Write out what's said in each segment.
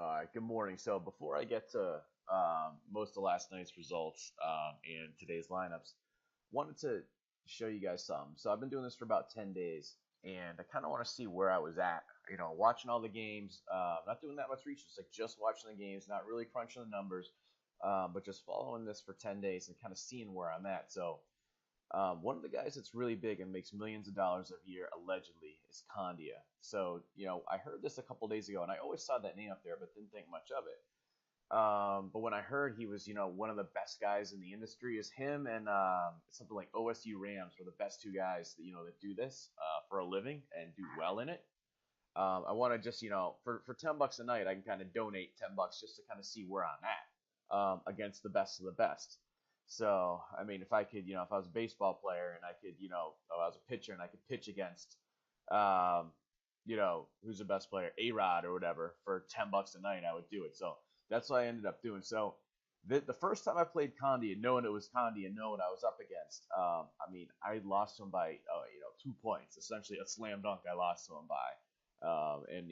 All right, good morning. So before I get to most of last night's results and today's lineups, wanted to show you guys something. So I've been doing this for about 10 days, and I kind of want to see where I was at. Watching all the games, not doing that much research, like just watching the games, not really crunching the numbers, but just following this for 10 days and kind of seeing where I'm at. So one of the guys that's really big and makes millions of dollars a year, allegedly, is Condia. So, I heard this a couple days ago, and I always saw that name up there, but didn't think much of it. But when I heard he was, one of the best guys in the industry, is him and something like OSU Rams were the best two guys that that do this for a living and do well in it. I want to just, for $10 a night, I can kind of donate $10 just to kind of see where I'm at against the best of the best. So, I mean, if I could, if I was a baseball player and I could, if I was a pitcher and I could pitch against, um, who's the best player, A-Rod or whatever, for $10 a night, I would do it. So that's what I ended up doing. So the first time I played Condia, knowing it was Condia, and knowing I was up against, I mean, I lost him by, 2 points, essentially a slam dunk. I lost to him by. And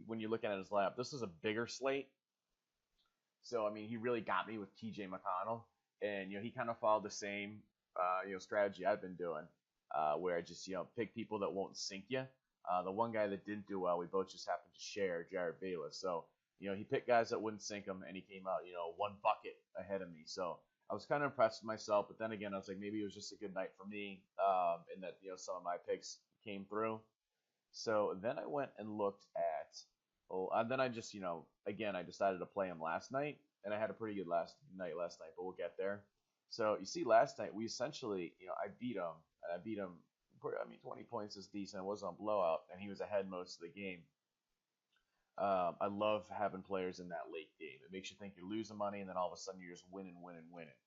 when you're looking at his lineup, this is a bigger slate. So I mean, he really got me with TJ McConnell, and he kind of followed the same strategy I've been doing, where I just pick people that won't sink you. The one guy that didn't do well, we both just happened to share, Jared Bayless. So he picked guys that wouldn't sink him, and he came out one bucket ahead of me. So I was kind of impressed with myself, but then again, I was like, maybe it was just a good night for me, in that some of my picks came through. So then I went and looked at, and then I just, again, I decided to play him last night, and I had a pretty good last night, but we'll get there. So you see, last night we essentially, I beat him, and I beat him. I mean, 20 points is decent. It wasn't a blowout, and he was ahead most of the game. I love having players in that late game. It makes you think you're losing money, and then all of a sudden you're just winning, winning, winning.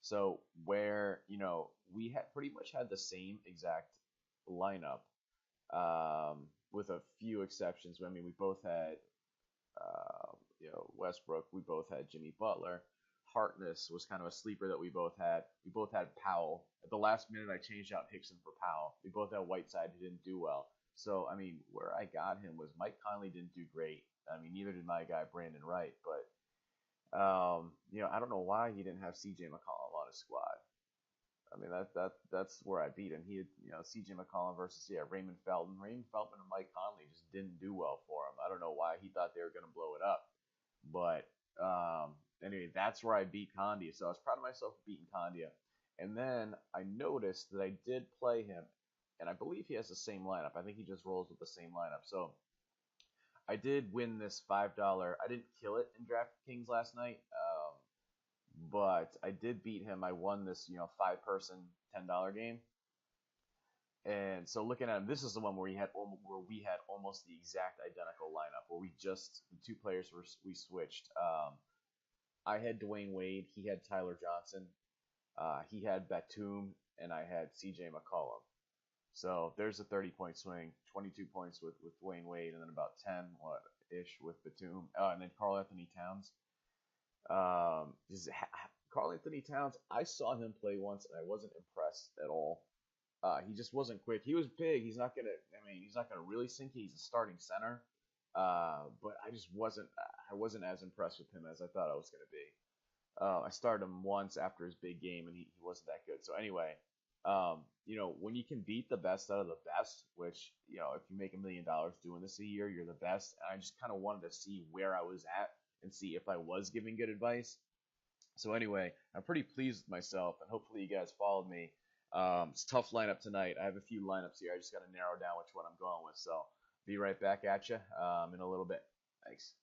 So where we had pretty much had the same exact lineup, with a few exceptions. I mean, we both had, Westbrook. We both had Jimmy Butler. Hartness was kind of a sleeper that we both had. We both had Powell. At the last minute, I changed out Hickson for Powell. We both had Whiteside, who didn't do well. So, I mean, where I got him was Mike Conley didn't do great. I mean, neither did my guy Brandon Wright. But, I don't know why he didn't have C.J. McCollum on his squad. I mean that's where I beat him. He had C.J. McCollum versus Raymond Felton. Raymond Felton and Mike Conley just didn't do well for him. I don't know why he thought they were going to blow it up, but anyway, that's where I beat Condia. So I was proud of myself for beating Condia. And then I noticed that I did play him, and I believe he has the same lineup. I think he just rolls with the same lineup. So I did win this $5. I didn't kill it in DraftKings last night. But I did beat him. I won this, five-person $10 game. And so looking at him, this is the one where we had almost the exact identical lineup, where the two players we switched. I had Dwayne Wade, he had Tyler Johnson, he had Batum, and I had C.J. McCollum. So there's a 30-point swing, 22 points with Dwayne Wade, and then about 10 ish with Batum, and then Karl Anthony Towns. Karl Anthony Towns, I saw him play once and I wasn't impressed at all. He just wasn't quick. He was big. He's not gonna really sink you. He's a starting center. But I wasn't as impressed with him as I thought I was gonna be. I started him once after his big game and he wasn't that good. So anyway, when you can beat the best out of the best, which, if you make $1 million doing this a year, you're the best. And I just kind of wanted to see where I was at and see if I was giving good advice. So anyway, I'm pretty pleased with myself, and hopefully you guys followed me. It's a tough lineup tonight. I have a few lineups here. I just got to narrow down which one I'm going with. So be right back at you in a little bit. Thanks.